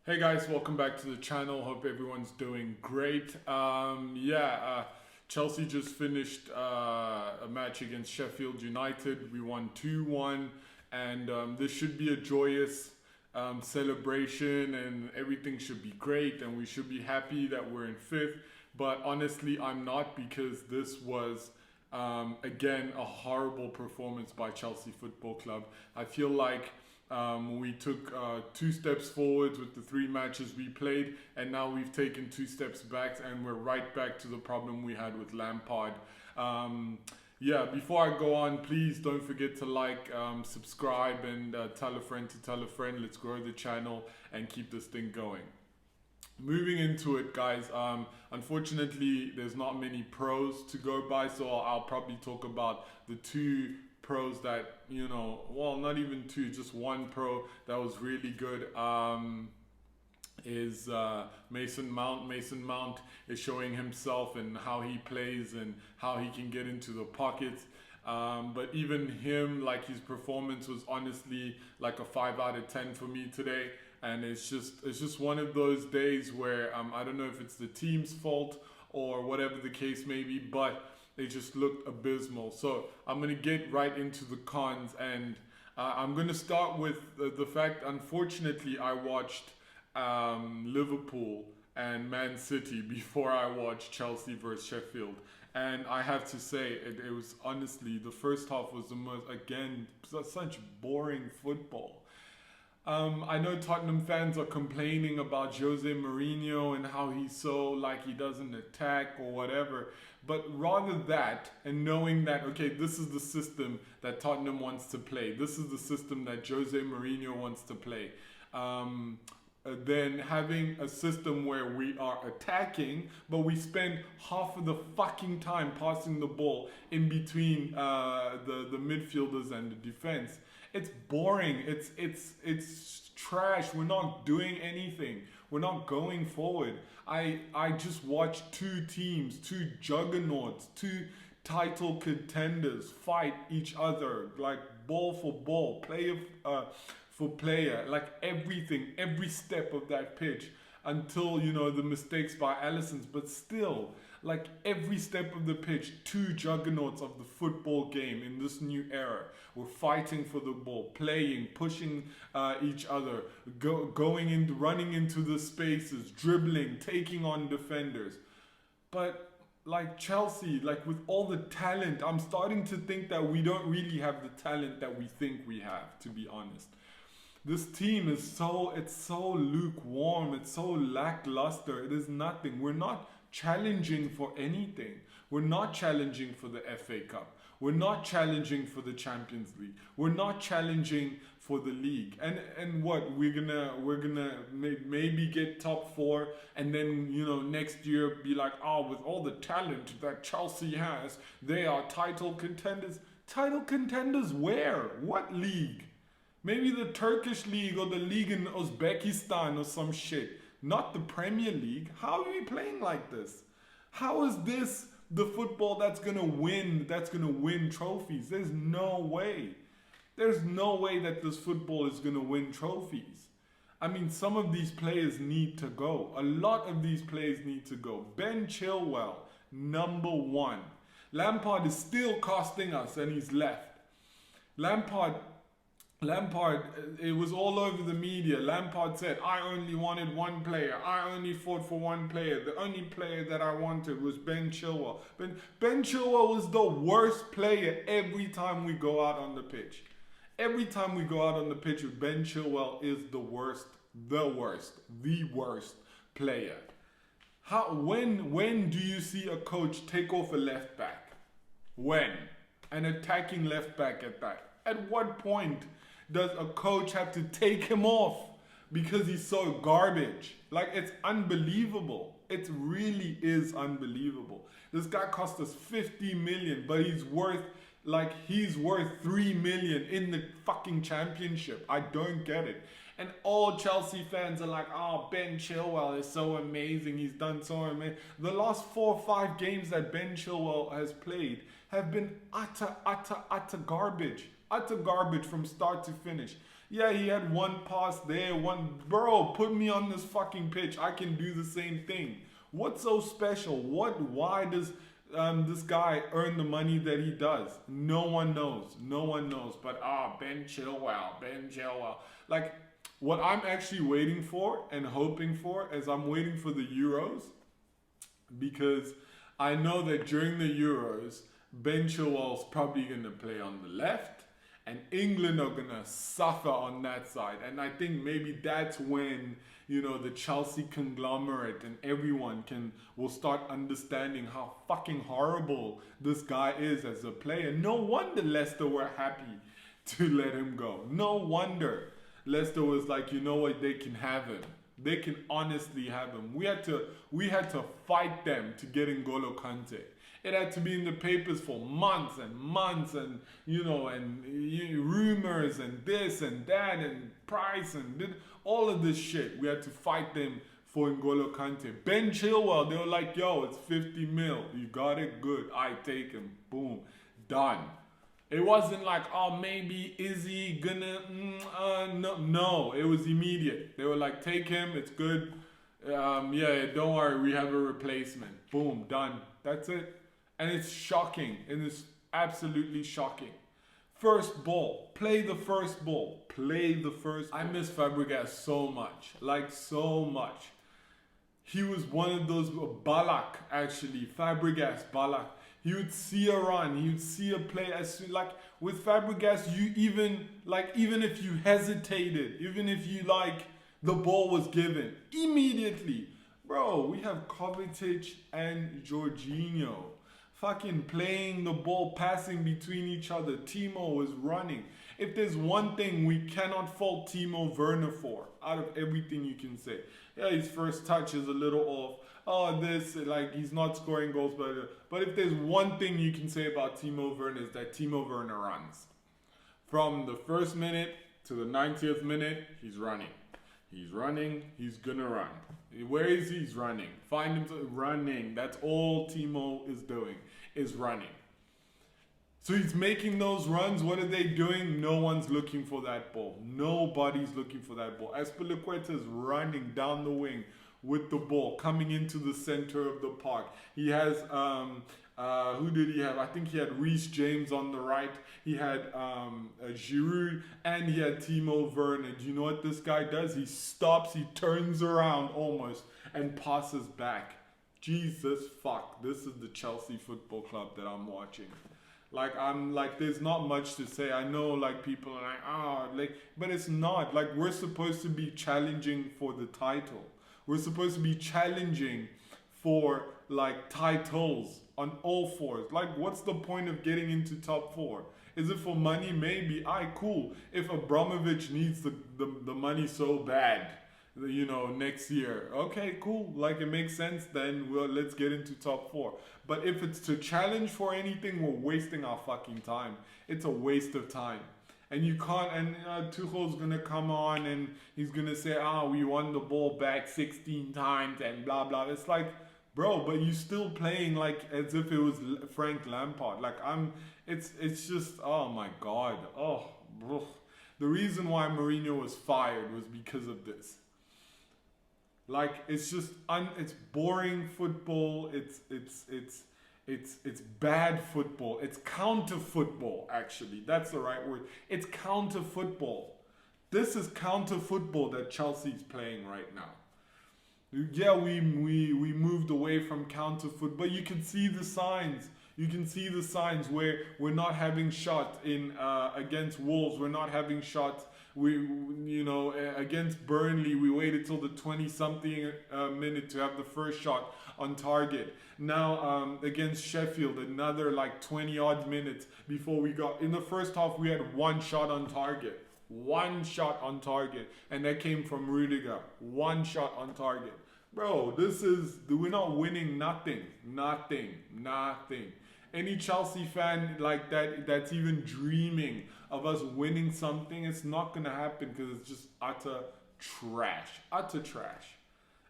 Hey guys, welcome back to the channel. Hope everyone's doing great. Chelsea just finished a match against Sheffield United. We won 2-1, and this should be a joyous celebration, and everything should be great, and we should be happy that we're in fifth. But honestly, I'm not, because this was again a horrible performance by Chelsea Football Club. I feel like we took 2 steps forwards with the 3 matches we played, and now we've taken 2 steps back, and we're right back to the problem we had with Lampard. Before I go on, please don't forget to like, subscribe, and tell a friend to tell a friend. Let's grow the channel and keep this thing going. Moving into it, guys, unfortunately there's not many pros to go by, so I'll probably talk about the 2 pros that, not even 2, just 1 pro that was really good, is Mason Mount. Mason Mount is showing himself and how he plays and how he can get into the pockets. But even him, like, his performance was honestly like a 5 out of 10 for me today. And it's just one of those days where I don't know if it's the team's fault or whatever the case may be, but they just looked abysmal. So I'm going to get right into the cons, and I'm going to start with the fact, unfortunately, I watched Liverpool and Man City before I watched Chelsea versus Sheffield. And I have to say, it was honestly, the first half was the most, again, such boring football. I know Tottenham fans are complaining about Jose Mourinho and how he's so, like, he doesn't attack or whatever. But rather that, and knowing that, okay, this is the system that Tottenham wants to play, this is the system that Jose Mourinho wants to play, then having a system where we are attacking, but we spend half of the fucking time passing the ball in between the midfielders and the defense. It's boring. It's trash. We're not doing anything. We're not going forward. I just watched 2 teams, 2 juggernauts, 2 title contenders fight each other, like ball for ball, player for player, like everything, every step of that pitch, until, the mistakes by Allison's. But still, like, every step of the pitch, 2 juggernauts of the football game in this new era. We're fighting for the ball, playing, pushing each other, going in, running into the spaces, dribbling, taking on defenders. But like Chelsea, like, with all the talent, I'm starting to think that we don't really have the talent that we think we have, to be honest. This team is so lukewarm, it's so lackluster, it is nothing. We're not challenging for anything. We're not challenging for the FA Cup. We're not challenging for the Champions League. We're not challenging for the league. And what, we're gonna maybe get top 4, and then, next year be like, oh, with all the talent that Chelsea has, they are title contenders. Title contenders where? What league? Maybe the Turkish league or the league in Uzbekistan or some shit. Not the Premier League. How are we playing like this? How is this the football that's gonna win trophies? There's no way. There's no way that this football is gonna win trophies. I mean, some of these players need to go. A lot of these players need to go. Ben Chilwell, number 1. Lampard is still costing us, and he's left. Lampard, it was all over the media. Lampard said, I only wanted 1 player. I only fought for 1 player. The only player that I wanted was Ben Chilwell. Ben Chilwell was the worst player every time we go out on the pitch. Every time we go out on the pitch, Ben Chilwell is the worst player. When do you see a coach take off a left back? When? An attacking left back at that. At what point does a coach have to take him off because he's so garbage? Like, it's unbelievable. It really is unbelievable. This guy cost us 50 million, but he's worth 3 million in the fucking Championship. I don't get it. And all Chelsea fans are like, oh, Ben Chilwell is so amazing. He's done so amazing. The last 4 or 5 games that Ben Chilwell has played have been utter garbage. Utter garbage from start to finish. Yeah, he had one pass there, one. Bro, put me on this fucking pitch. I can do the same thing. What's so special? Why does this guy earn the money that he does? No one knows. No one knows. But Ben Chilwell, Ben Chilwell. Like, what I'm actually waiting for and hoping for is I'm waiting for the Euros, because I know that during the Euros, Ben Chilwell's probably going to play on the left, and England are going to suffer on that side. And I think maybe that's when, you know, the Chelsea conglomerate and everyone will start understanding how fucking horrible this guy is as a player. No wonder Leicester were happy to let him go. No wonder Leicester was like, you know what, they can have him. They can honestly have him. We had to fight them to get N'Golo Kante. It had to be in the papers for months and months, and you know, and rumors and this and that and price and all of this shit. We had to fight them for N'Golo Kante. Ben Chilwell, they were like, yo, it's 50 mil. You got it? Good. I take him. Boom. Done. It wasn't like, oh, maybe is he gonna, no, it was immediate. They were like, take him, it's good. Yeah, don't worry, we have a replacement. Boom, done. That's it. And it's shocking. It is absolutely shocking. First ball. Play the first ball. Play the first ball. I miss Fabregas so much. Like, so much. He was one of those, Ballack, actually. Fabregas, Ballack. He would see a run, he would see a play as soon, like with Fabregas, you even if you hesitated, even if you the ball was given, immediately, bro, we have Kovacic and Jorginho fucking playing the ball, passing between each other. Timo is running. If there's one thing we cannot fault Timo Werner for, out of everything you can say, yeah, his first touch is a little off. Oh, he's not scoring goals, but if there's one thing you can say about Timo Werner is that Timo Werner runs. From the first minute to the 90th minute, he's running. He's running, he's gonna run. Where is he? He's running. Find him running. That's all Timo is doing, is running. So he's making those runs. What are they doing? No one's looking for that ball. Nobody's looking for that ball. Azpilicueta is running down the wing with the ball, coming into the center of the park. He has, who did he have? I think he had Reece James on the right. He had Giroud, and he had Timo Werner. Do you know what this guy does? He stops, he turns around almost, and passes back. Jesus fuck, this is the Chelsea Football Club that I'm watching. There's not much to say. I know, people are but it's not. We're supposed to be challenging for the title. We're supposed to be challenging for, titles on all fours. What's the point of getting into top four? Is it for money? Maybe. Cool. If Abramovich needs the money so bad, next year. Okay, cool. It makes sense then. Well, let's get into top four. But if it's to challenge for anything, we're wasting our fucking time. It's a waste of time. And you can't, and Tuchel's gonna come on and he's gonna say, we won the ball back 16 times and blah, blah. It's bro, but you still playing as if it was Frank Lampard. It's just, oh my God. Oh, bro. The reason why Mourinho was fired was because of this. It's just, it's boring football. It's bad football. It's counter football, actually. That's the right word. It's counter football. This is counter football that Chelsea's playing right now. Yeah, we moved away from counter football, but you can see the signs. You can see the signs where we're not having shots in against Wolves. We're not having shots. Against Burnley, we waited till the 20-something minute to have the first shot on target. Now against Sheffield, another 20-odd minutes before we got... In the first half, we had one shot on target. One shot on target. And that came from Rudiger. One shot on target. Bro, we're not winning nothing. Nothing. Any Chelsea fan that's even dreaming of us winning something, it's not gonna happen because it's just utter trash.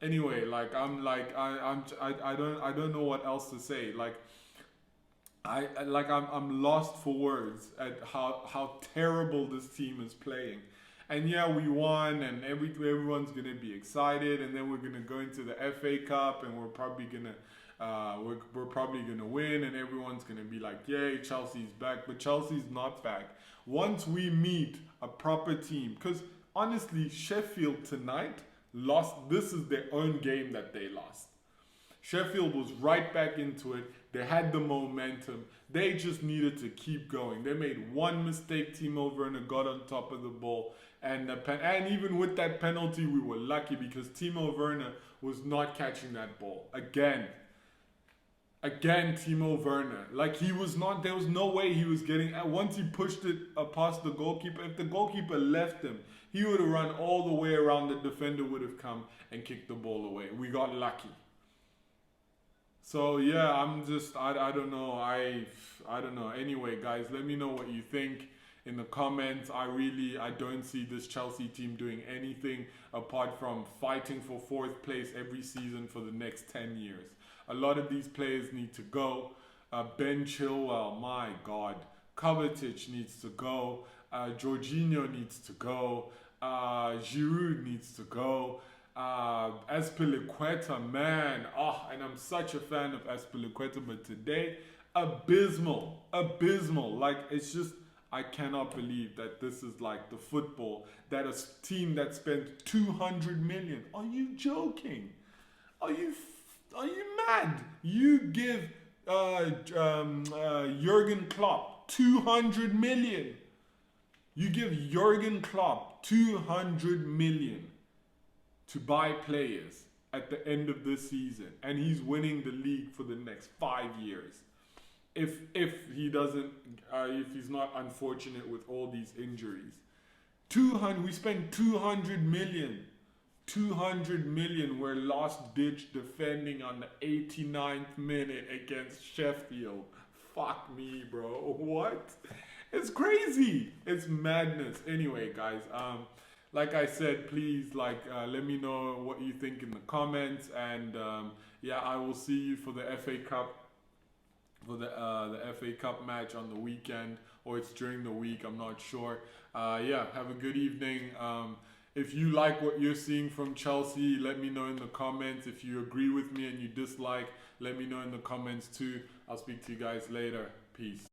Anyway, I don't know what else to say. I'm lost for words at how terrible this team is playing. And yeah, we won, and everyone's gonna be excited, and then we're gonna go into the FA Cup, and we're probably gonna win, and everyone's gonna be like, yay, Chelsea's back. But Chelsea's not back. Once we meet a proper team, because honestly, Sheffield tonight lost. This is their own game that they lost. Sheffield was right back into it. They had the momentum. They just needed to keep going. They made one mistake. Timo Werner got on top of the ball. And even with that penalty, we were lucky because Timo Werner was not catching that ball. Again, Timo Werner. Like, he was not, there was no way he was getting, once he pushed it past the goalkeeper, if the goalkeeper left him, he would have run all the way around, the defender would have come and kicked the ball away. We got lucky. So yeah, I don't know. I don't know. Anyway, guys, let me know what you think in the comments. I don't see this Chelsea team doing anything apart from fighting for 4th place every season for the next 10 years. A lot of these players need to go. Ben Chilwell, my God. Kovacic needs to go. Jorginho needs to go. Giroud needs to go. Azpilicueta, man. And I'm such a fan of Azpilicueta, but today, abysmal. Like, it's just, I cannot believe that this is like the football, that a team that spent 200 million. Are you joking? Are you mad? You give Jurgen Klopp 200 million. You give Jurgen Klopp 200 million to buy players at the end of this season, and he's winning the league for the next 5 years. If he's not unfortunate with all these injuries. We spent 200 million. 200 million were last ditch defending on the 89th minute against Sheffield. Fuck me, bro. What? It's crazy. It's madness. Anyway, guys, like I said, please let me know what you think in the comments, and yeah, I will see you for the FA Cup, for the FA Cup match on the weekend, or it's during the week, I'm not sure. Yeah, have a good evening. If you like what you're seeing from Chelsea, let me know in the comments. If you agree with me and you dislike, let me know in the comments too. I'll speak to you guys later. Peace.